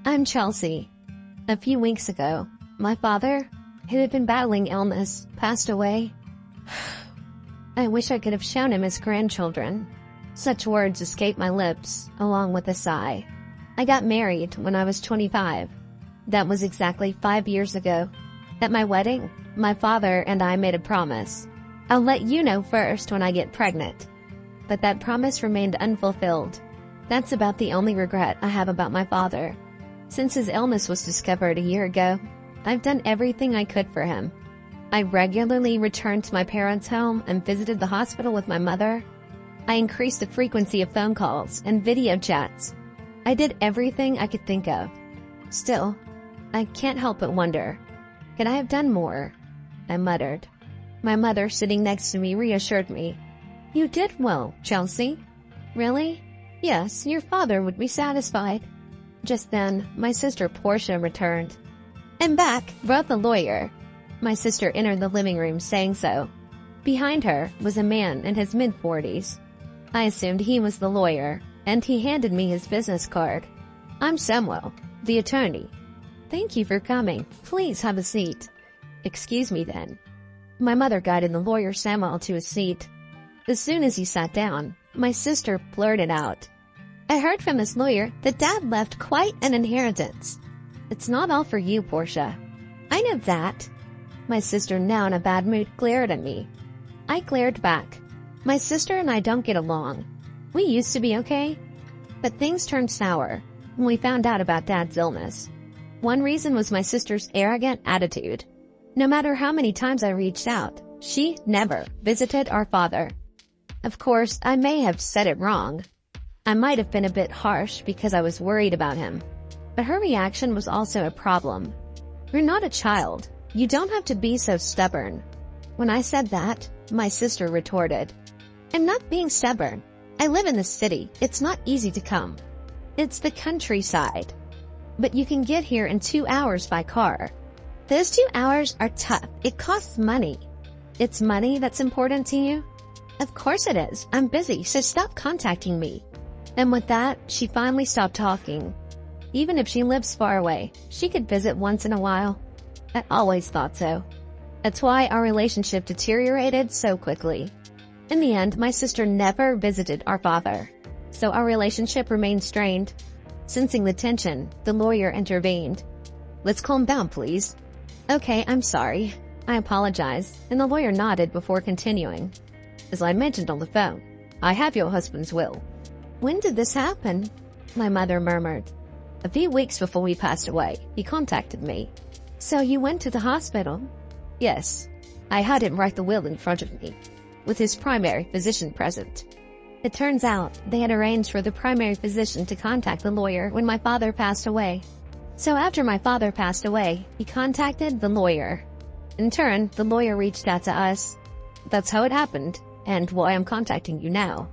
I'm Chelsea. A few weeks ago, my father, who had been battling illness, passed away. I wish I could have shown him his grandchildren. Such words escaped my lips, along with a sigh. I got married when I was 25. That was exactly 5 years ago. At my wedding, my father and I made a promise. I'll let you know first when I get pregnant. But that promise remained unfulfilled. That's about the only regret I have about my father. Since his illness was discovered a year ago, I've done everything I could for him. I regularly returned to my parents' home and visited the hospital with my mother. I increased the frequency of phone calls and video chats. I did everything I could think of. Still, I can't help but wonder, could I have done more? I muttered. My mother, sitting next to me, reassured me. You did well, Chelsea. Really? Yes, your father would be satisfied. Just then, my sister Portia returned. I'm back, brought the lawyer. My sister entered the living room saying so. Behind her was a man in his mid-40s. I assumed he was the lawyer, and he handed me his business card. I'm Samuel, the attorney. Thank you for coming. Please have a seat. Excuse me then. My mother guided the lawyer Samuel to his seat. As soon as he sat down, my sister blurted out, I heard from this lawyer that Dad left quite an inheritance. It's not all for you, Portia. I know that. My sister, now in a bad mood, glared at me. I glared back. My sister and I don't get along. We used to be okay, but things turned sour when we found out about Dad's illness. One reason was my sister's arrogant attitude. No matter how many times I reached out, she never visited our father. Of course, I may have said it wrong. I might have been a bit harsh because I was worried about him. But her reaction was also a problem. You're not a child. You don't have to be so stubborn. When I said that, my sister retorted, I'm not being stubborn. I live in the city. It's not easy to come. It's the countryside. But you can get here in 2 hours by car. Those 2 hours are tough. It costs money. It's money that's important to you? Of course it is. I'm busy, so stop contacting me. And with that, she finally stopped talking. Even if she lives far away, she could visit once in a while. I always thought so. That's why our relationship deteriorated so quickly. In the end, my sister never visited our father, so our relationship remained strained. Sensing the tension, the lawyer intervened. Let's calm down, please. Okay, I'm sorry. I apologize, and the lawyer nodded before continuing. As I mentioned on the phone, I have your husband's will. When did this happen? My mother murmured. A few weeks before we passed away, he contacted me. So you went to the hospital? Yes. I had him write the will in front of me, with his primary physician present. It turns out they had arranged for the primary physician to contact the lawyer when my father passed away. So after my father passed away, he contacted the lawyer. In turn, the lawyer reached out to us. That's how it happened, and why I'm contacting you now.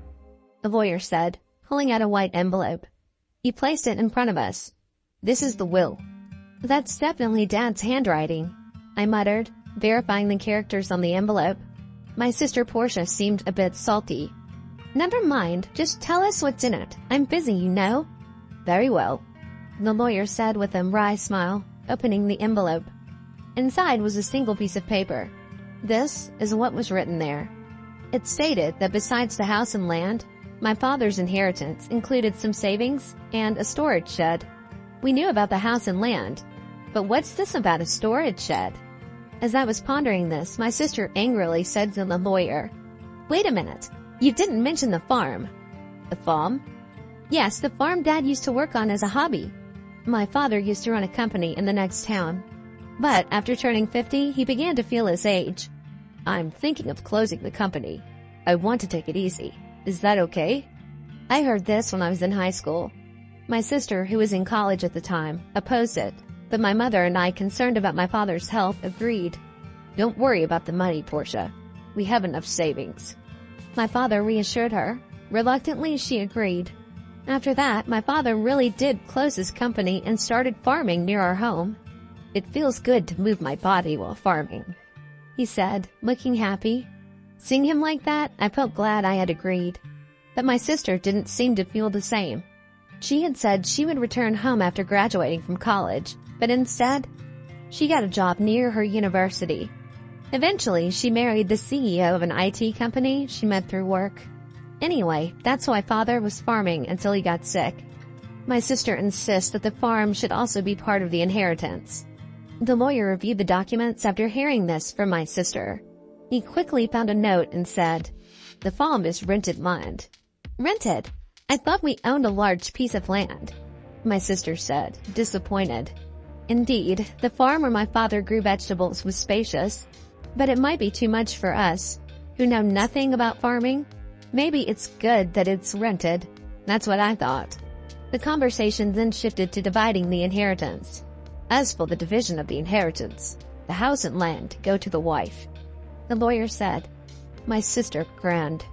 The lawyer said, pulling out a white envelope. He placed it in front of us. This is the will. That's definitely Dad's handwriting, I muttered, verifying the characters on the envelope. My sister Portia seemed a bit salty. Never mind, just tell us what's in it. I'm busy, you know. Very well, the lawyer said with a wry smile, opening the envelope. Inside was a single piece of paper. This is what was written there. It stated that besides the house and land, my father's inheritance included some savings and a storage shed. We knew about the house and land, but what's this about a storage shed? As I was pondering this, my sister angrily said to the lawyer, Wait a minute, you didn't mention the farm. The farm? Yes, the farm Dad used to work on as a hobby. My father used to run a company in the next town. But after turning 50, he began to feel his age. I'm thinking of closing the company. I want to take it easy. Is that okay? I heard this when I was in high school. My sister, who was in college at the time, opposed it, but my mother and I, concerned about my father's health, agreed. Don't worry about the money, Portia. We have enough savings. My father reassured her. Reluctantly, she agreed. After that, my father really did close his company and started farming near our home. It feels good to move my body while farming, he said, looking happy. Seeing him like that, I felt glad I had agreed. But my sister didn't seem to feel the same. She had said she would return home after graduating from college, but instead, she got a job near her university. Eventually, she married the CEO of an IT company she met through work. Anyway, that's why father was farming until he got sick. My sister insists that the farm should also be part of the inheritance. The lawyer reviewed the documents after hearing this from my sister. He quickly found a note and said, "The farm is rented land." "Rented? I thought we owned a large piece of land," my sister said, disappointed. Indeed, the farm where my father grew vegetables was spacious, but it might be too much for us, who know nothing about farming. Maybe it's good that it's rented. That's what I thought. The conversation then shifted to dividing the inheritance. As for the division of the inheritance, the house and land go to the wife, the lawyer said. My sister grinned.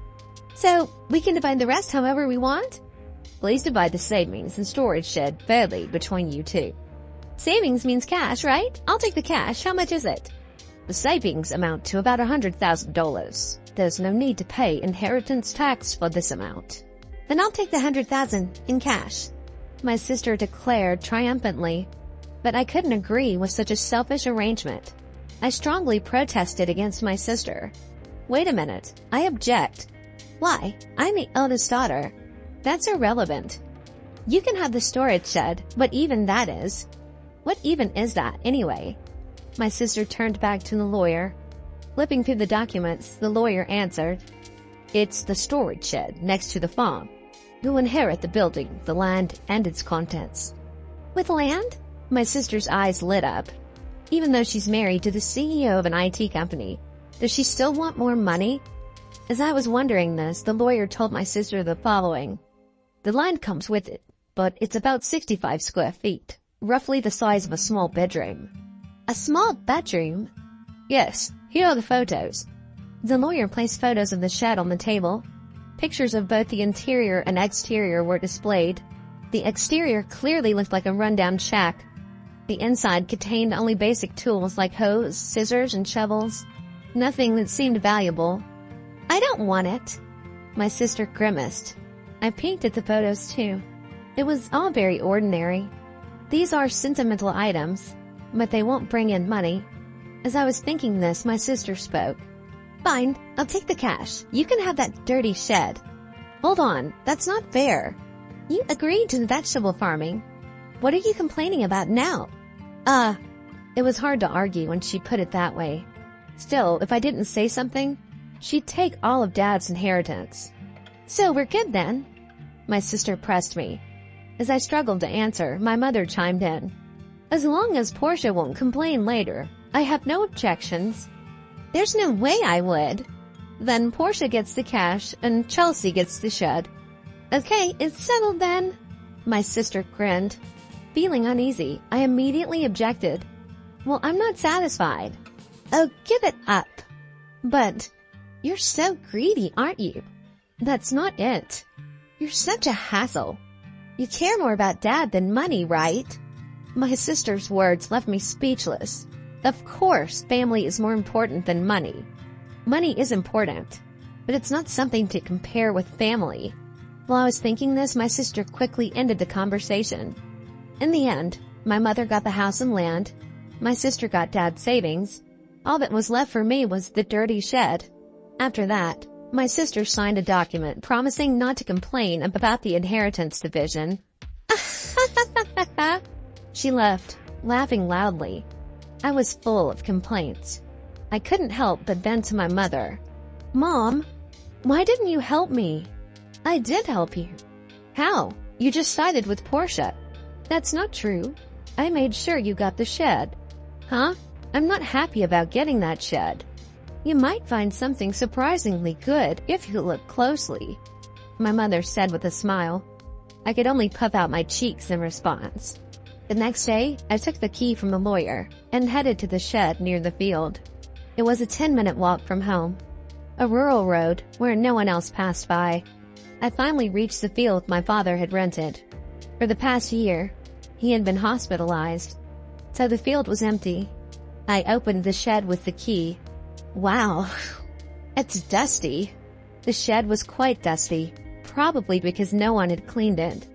"So, we can divide the rest however we want?" "Please divide the savings and storage shed fairly between you two." "Savings means cash, right? I'll take the cash. How much is it?" "The savings amount to about $100,000. There's no need to pay inheritance tax for this amount." "Then I'll take the $100,000 in cash," my sister declared triumphantly. But I couldn't agree with such a selfish arrangement. I strongly protested against my sister. "Wait a minute, I object." "Why? I'm the eldest daughter." "That's irrelevant. You can have the storage shed, what even that is." "What even is that, anyway?" My sister turned back to the lawyer. Flipping through the documents, the lawyer answered, "It's the storage shed next to the farm. You'll inherit the building, the land, and its contents." "With land?" My sister's eyes lit up. Even though she's married to the CEO of an IT company, does she still want more money? As I was wondering this, the lawyer told my sister the following. "The land comes with it, but it's about 65 square feet, roughly the size of a small bedroom." "A small bedroom?" "Yes, here are the photos." The lawyer placed photos of the shed on the table. Pictures of both the interior and exterior were displayed. The exterior clearly looked like a rundown shack. The inside contained only basic tools like hose, scissors, and shovels. Nothing that seemed valuable. "I don't want it." My sister grimaced. I peeked at the photos too. It was all very ordinary. These are sentimental items, but they won't bring in money. As I was thinking this, my sister spoke. "Fine, I'll take the cash. You can have that dirty shed." "Hold on, that's not fair. You agreed to the vegetable farming. What are you complaining about now?" It was hard to argue when she put it that way. Still, if I didn't say something, she'd take all of Dad's inheritance. "So we're good then?" My sister pressed me. As I struggled to answer, my mother chimed in. "As long as Portia won't complain later, I have no objections." "There's no way I would." "Then Portia gets the cash and Chelsea gets the shed." "Okay, it's settled then." My sister grinned. Feeling uneasy, I immediately objected. "Well, I'm not satisfied." "Oh, give it up." "But you're so greedy, aren't you?" "That's not it." "You're such a hassle. You care more about Dad than money, right?" My sister's words left me speechless. Of course, family is more important than money. Money is important, but it's not something to compare with family. While I was thinking this, my sister quickly ended the conversation. In the end, my mother got the house and land. My sister got Dad's savings. All that was left for me was the dirty shed. After that, my sister signed a document promising not to complain about the inheritance division. She left, laughing loudly. I was full of complaints. I couldn't help but vent to my mother. "Mom, why didn't you help me?" "I did help you." "How? You just sided with Portia." "That's not true. I made sure you got the shed." "Huh? I'm not happy about getting that shed." "You might find something surprisingly good if you look closely," my mother said with a smile. I could only puff out my cheeks in response. The next day, I took the key from the lawyer and headed to the shed near the field. It was a 10-minute walk from home, a rural road where no one else passed by. I finally reached the field my father had rented. For the past year, he had been hospitalized, so the field was empty. I opened the shed with the key. Wow, it's dusty. The shed was quite dusty, probably because no one had cleaned it.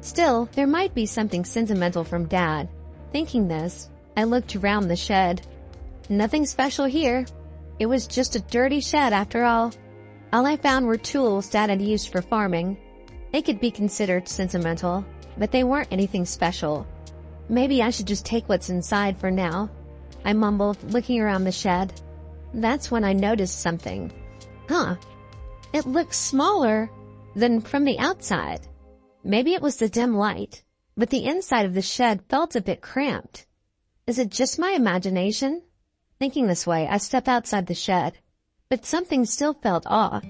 Still, there might be something sentimental from Dad. Thinking this, I looked around the shed. Nothing special here. It was just a dirty shed after all. All I found were tools Dad had used for farming. They could be considered sentimental, but they weren't anything special. Maybe I should just take what's inside for now, I mumbled, looking around the shed. That's when I noticed something. It looked smaller than from the outside. Maybe it was the dim light, but the inside of the shed felt a bit cramped. Is it just my imagination? Thinking this way, I stepped outside the shed, but something still felt off.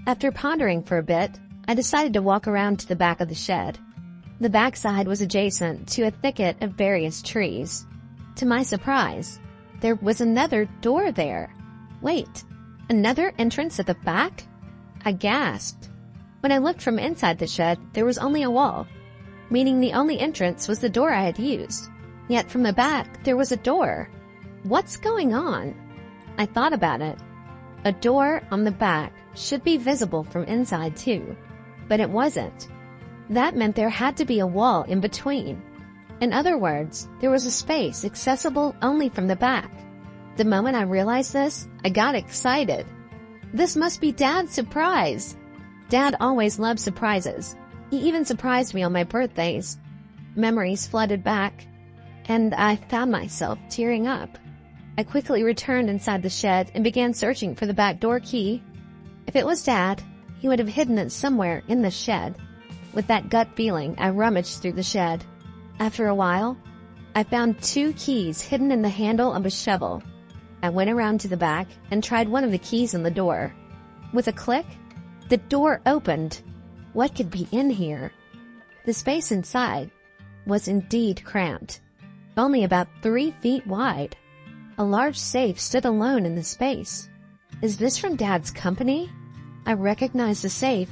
After pondering for a bit, I decided to walk around to the back of the shed. The backside was adjacent to a thicket of various trees. To my surprise, there was another door there. Wait, another entrance at the back? I gasped. When I looked from inside the shed, there was only a wall, meaning the only entrance was the door I had used. Yet from the back, there was a door. What's going on? I thought about it. A door on the back should be visible from inside too, but it wasn't. That meant there had to be a wall in between. In other words, there was a space accessible only from the back. The moment I realized this, I got excited. This must be Dad's surprise. Dad always loved surprises. He even surprised me on my birthdays. Memories flooded back, and I found myself tearing up. I quickly returned inside the shed and began searching for the back door key. If it was Dad, he would have hidden it somewhere in the shed. With that gut feeling, I rummaged through the shed. After a while, I found 2 keys hidden in the handle of a shovel. I went around to the back and tried one of the keys in the door. With a click, the door opened. What could be in here? The space inside was indeed cramped, only about 3 feet wide. A large safe stood alone in the space. Is this from Dad's company? I recognized the safe.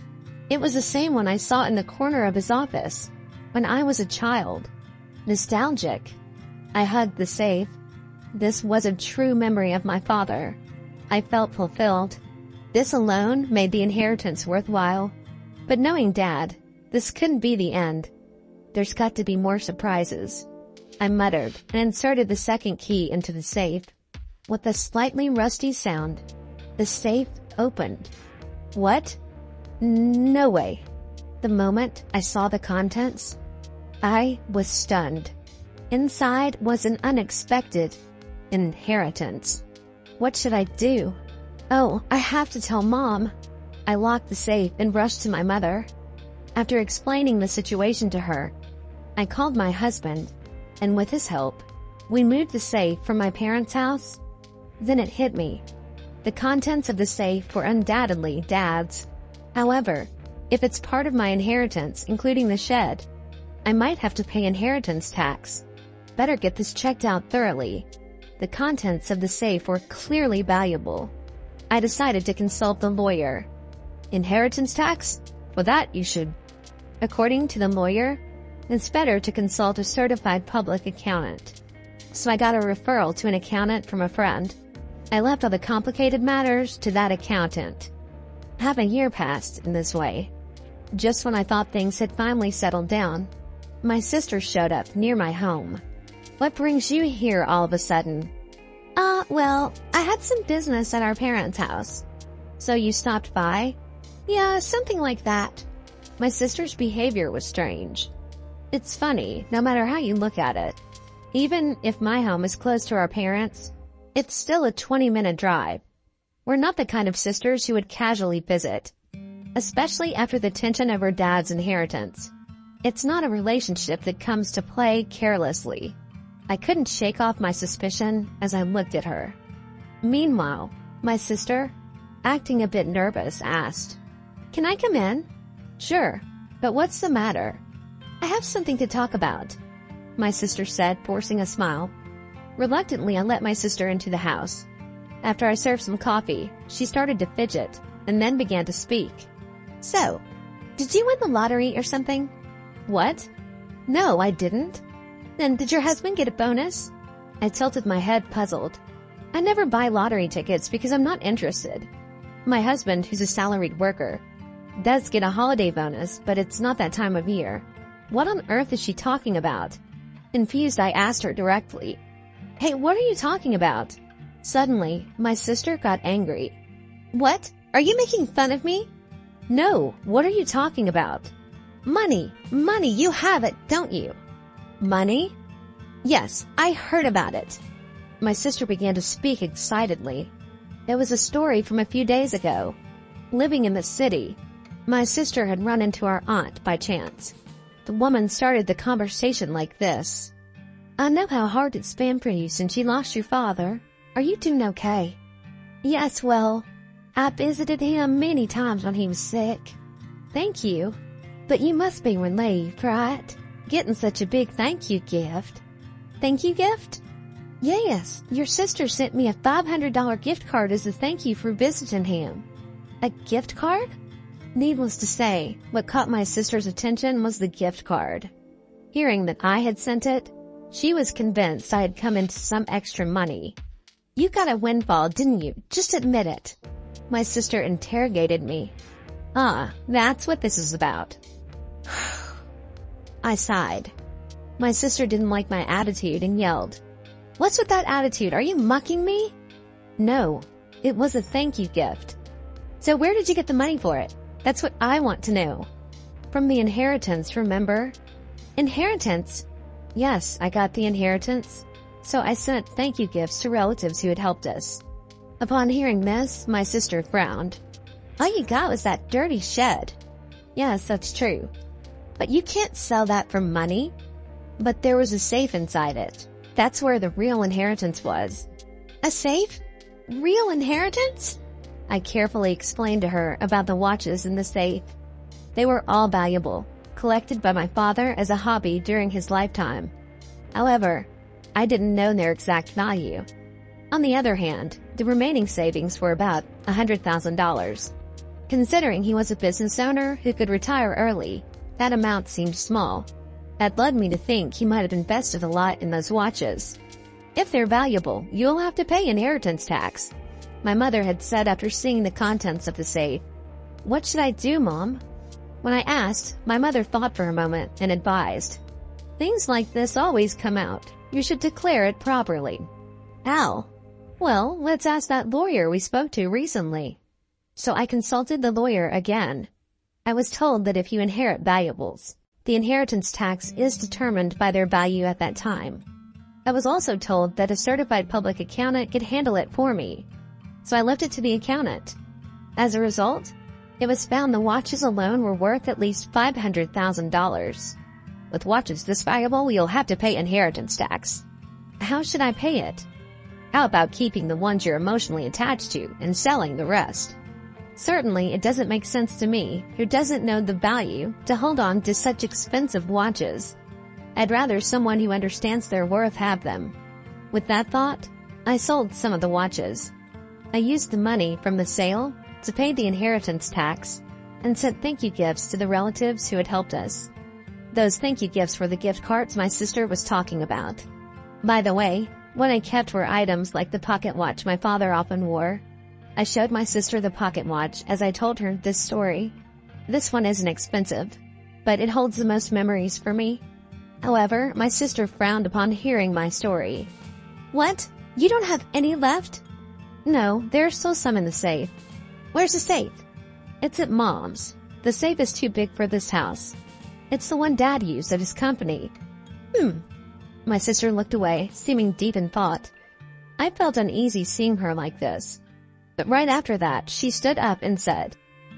It was the same one I saw in the corner of his office when I was a child. Nostalgic. I hugged the safe. This was a true memory of my father. I felt fulfilled. This alone made the inheritance worthwhile. But knowing Dad, this couldn't be the end. There's got to be more surprises. I muttered and inserted the second key into the safe. With a slightly rusty sound, the safe opened. What? No way. The moment I saw the contents, I was stunned. Inside was an unexpected inheritance. What should I do? Oh, I have to tell Mom. I locked the safe and rushed to my mother. After explaining the situation to her, I called my husband, and with his help, we moved the safe from my parents' house. Then it hit me. The contents of the safe were undoubtedly Dad's. However, if it's part of my inheritance, including the shed, I might have to pay inheritance tax. Better get this checked out thoroughly. The contents of the safe were clearly valuable. I decided to consult the lawyer. Inheritance tax? For that you should. According to the lawyer, it's better to consult a certified public accountant. So I got a referral to an accountant from a friend. I left all the complicated matters to that accountant. Half a year passed in this way. Just when I thought things had finally settled down, my sister showed up near my home. What brings you here all of a sudden? Well, I had some business at our parents' house. So you stopped by? Yeah, something like that. My sister's behavior was strange. It's funny, no matter how you look at it. Even if my home is close to our parents', it's still a 20-minute drive. We're not the kind of sisters who would casually visit, especially after the tension over Dad's inheritance. It's not a relationship that comes to play carelessly. I couldn't shake off my suspicion as I looked at her. Meanwhile, my sister, acting a bit nervous, asked, "Can I come in?" "Sure, but what's the matter?" "I have something to talk about," my sister said, forcing a smile. Reluctantly, I let my sister into the house. After I served some coffee, she started to fidget and then began to speak. "So, did you win the lottery or something?" "What? No, I didn't." "Then did your husband get a bonus?" I tilted my head, puzzled. I never buy lottery tickets because I'm not interested. My husband, who's a salaried worker, does get a holiday bonus, but it's not that time of year. What on earth is she talking about? Confused, I asked her directly. Hey, what are you talking about? Suddenly, my sister got angry. What? Are you making fun of me? No, what are you talking about? Money, you have it, don't you? Money? Yes, I heard about it. My sister began to speak excitedly. It was a story from a few days ago. Living in the city, my sister had run into our aunt by chance. The woman started the conversation like this. I know how hard it's been for you since you lost your father. Are you doing okay? Yes, well, I visited him many times when he was sick. Thank you. But you must be relieved, right? Getting such a big thank you gift. Thank you gift? Yes, your sister sent me a $500 gift card as a thank you for visiting him. A gift card? Needless to say, what caught my sister's attention was the gift card. Hearing that I had sent it, she was convinced I had come into some extra money. You got a windfall, didn't you? Just admit it. My sister interrogated me. Ah, that's what this is about. I sighed. My sister didn't like my attitude and yelled, What's with that attitude? Are you mucking me? No, it was a thank you gift. So where did you get the money for it? That's what I want to know. From the inheritance, remember? Inheritance? Yes, I got the inheritance. So I sent thank you gifts to relatives who had helped us. Upon hearing this, my sister frowned. All you got was that dirty shed. Yes, that's true. But you can't sell that for money. But there was a safe inside it. That's where the real inheritance was. A safe? Real inheritance? I carefully explained to her about the watches in the safe. They were all valuable, collected by my father as a hobby during his lifetime. However, I didn't know their exact value. On the other hand, the remaining savings were about $100,000. Considering he was a business owner who could retire early, that amount seemed small. That led me to think he might have invested a lot in those watches. If they're valuable, you'll have to pay inheritance tax, my mother had said after seeing the contents of the safe. What should I do, Mom? When I asked, my mother thought for a moment and advised. Things like this always come out. You should declare it properly. How? Well, let's ask that lawyer we spoke to recently. So I consulted the lawyer again. I was told that if you inherit valuables, the inheritance tax is determined by their value at that time. I was also told that a certified public accountant could handle it for me. So I left it to the accountant. As a result, it was found the watches alone were worth at least $500,000. With watches this valuable, you'll have to pay inheritance tax. How should I pay it? How about keeping the ones you're emotionally attached to and selling the rest? Certainly, it doesn't make sense to me, who doesn't know the value, to hold on to such expensive watches. I'd rather someone who understands their worth have them. With that thought, I sold some of the watches. I used the money from the sale to pay the inheritance tax and sent thank you gifts to the relatives who had helped us. Those thank you gifts were the gift cards my sister was talking about. By the way, what I kept were items like the pocket watch my father often wore. I showed my sister the pocket watch as I told her this story. This one isn't expensive, but it holds the most memories for me. However, my sister frowned upon hearing my story. What? You don't have any left? No, there's still some in the safe. Where's the safe? It's at Mom's. The safe is too big for this house. It's the one Dad used at his company. My sister looked away, seeming deep in thought. I felt uneasy seeing her like this. But right after that, she stood up and said,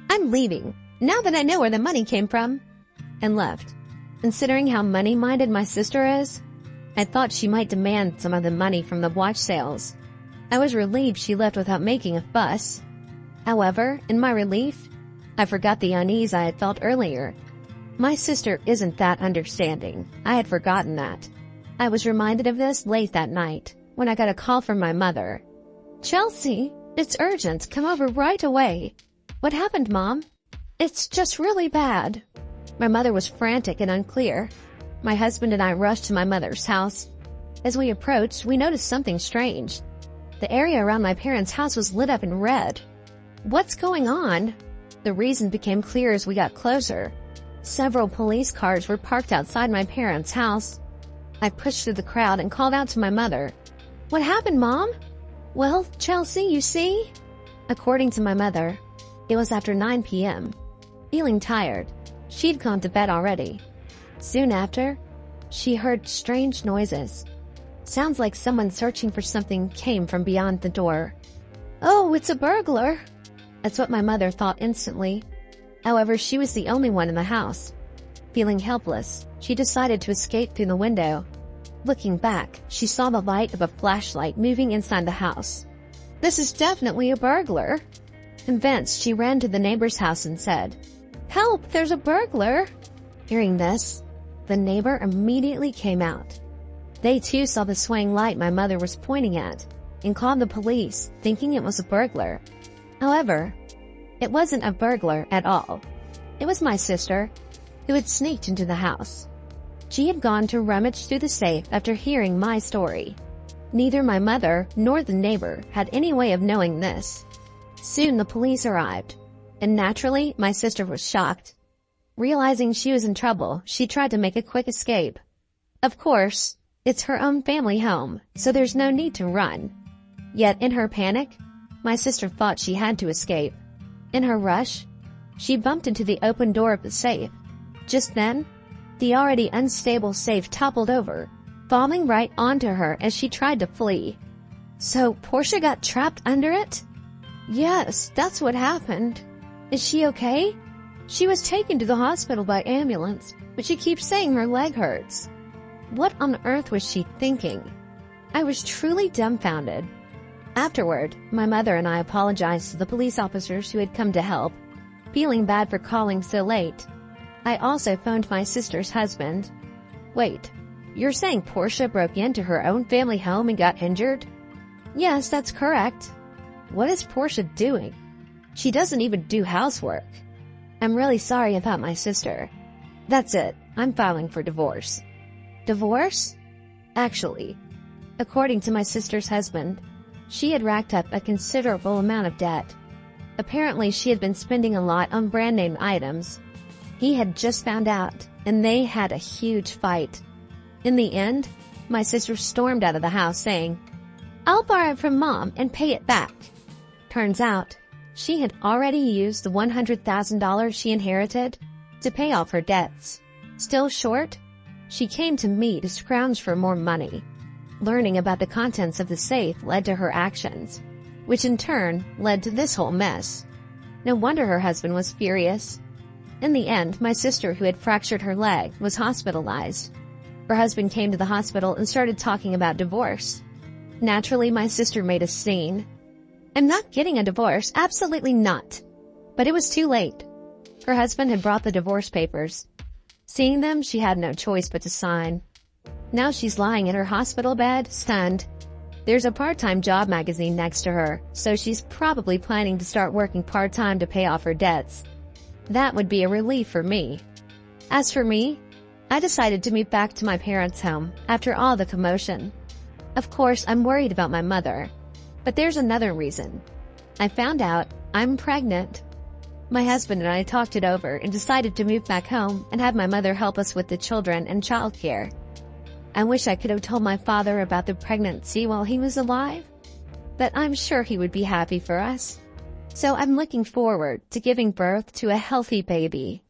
I'm leaving, now that I know where the money came from, and left. Considering how money-minded my sister is, I thought she might demand some of the money from the watch sales. I was relieved she left without making a fuss. However, in my relief, I forgot the unease I had felt earlier. My sister isn't that understanding. I had forgotten that. I was reminded of this late that night, when I got a call from my mother. Chelsea, it's urgent. Come over right away. What happened, Mom? It's just really bad. My mother was frantic and unclear. My husband and I rushed to my mother's house. As we approached, we noticed something strange. The area around my parents' house was lit up in red. What's going on? The reason became clear as we got closer. Several police cars were parked outside my parents' house. I pushed through the crowd and called out to my mother. "What happened, Mom?" "Well, Chelsea, you see?" According to my mother, it was after 9 p.m. Feeling tired, she'd gone to bed already. Soon after, she heard strange noises. Sounds like someone searching for something came from beyond the door. "Oh, it's a burglar!" That's what my mother thought instantly. However, she was the only one in the house. Feeling helpless, she decided to escape through the window. Looking back, she saw the light of a flashlight moving inside the house. "This is definitely a burglar." Convinced, she ran to the neighbor's house and said, "Help, there's a burglar." Hearing this, the neighbor immediately came out. They too saw the swaying light my mother was pointing at and called the police, thinking it was a burglar. However, it wasn't a burglar at all. It was my sister, who had sneaked into the house. She had gone to rummage through the safe after hearing my story. Neither my mother nor the neighbor had any way of knowing this. Soon the police arrived, and naturally my sister was shocked. Realizing she was in trouble, she tried to make a quick escape. Of course, it's her own family home, so there's no need to run. Yet in her panic, my sister thought she had to escape. In her rush, she bumped into the open door of the safe. Just then, the already unstable safe toppled over, falling right onto her as she tried to flee. So Portia got trapped under it? Yes, that's what happened. Is she okay? She was taken to the hospital by ambulance, but she keeps saying her leg hurts. What on earth was she thinking? I was truly dumbfounded. Afterward, my mother and I apologized to the police officers who had come to help, feeling bad for calling so late. I also phoned my sister's husband. "Wait, you're saying Portia broke into her own family home and got injured?" "Yes, that's correct." "What is Portia doing? She doesn't even do housework." "I'm really sorry about my sister. That's it, I'm filing for divorce." "Divorce?" "Actually, according to my sister's husband, she had racked up a considerable amount of debt. Apparently she had been spending a lot on brand name items. He had just found out, and they had a huge fight. In the end, my sister stormed out of the house saying, "I'll borrow it from Mom and pay it back." Turns out, she had already used the $100,000 she inherited to pay off her debts. Still short, she came to me to scrounge for more money. Learning about the contents of the safe led to her actions, which in turn led to this whole mess. No wonder her husband was furious. In the end, my sister, who had fractured her leg, was hospitalized. Her husband came to the hospital and started talking about divorce. Naturally, my sister made a scene. "I'm not getting a divorce, absolutely not." But it was too late. Her husband had brought the divorce papers. Seeing them, she had no choice but to sign. Now she's lying in her hospital bed, stunned. There's a part-time job magazine next to her, so she's probably planning to start working part-time to pay off her debts. That would be a relief for me. As for me, I decided to move back to my parents' home after all the commotion. Of course, I'm worried about my mother, but there's another reason. I found out I'm pregnant. My husband and I talked it over and decided to move back home and have my mother help us with the children and childcare. I wish I could have told my father about the pregnancy while he was alive, but I'm sure he would be happy for us. So I'm looking forward to giving birth to a healthy baby.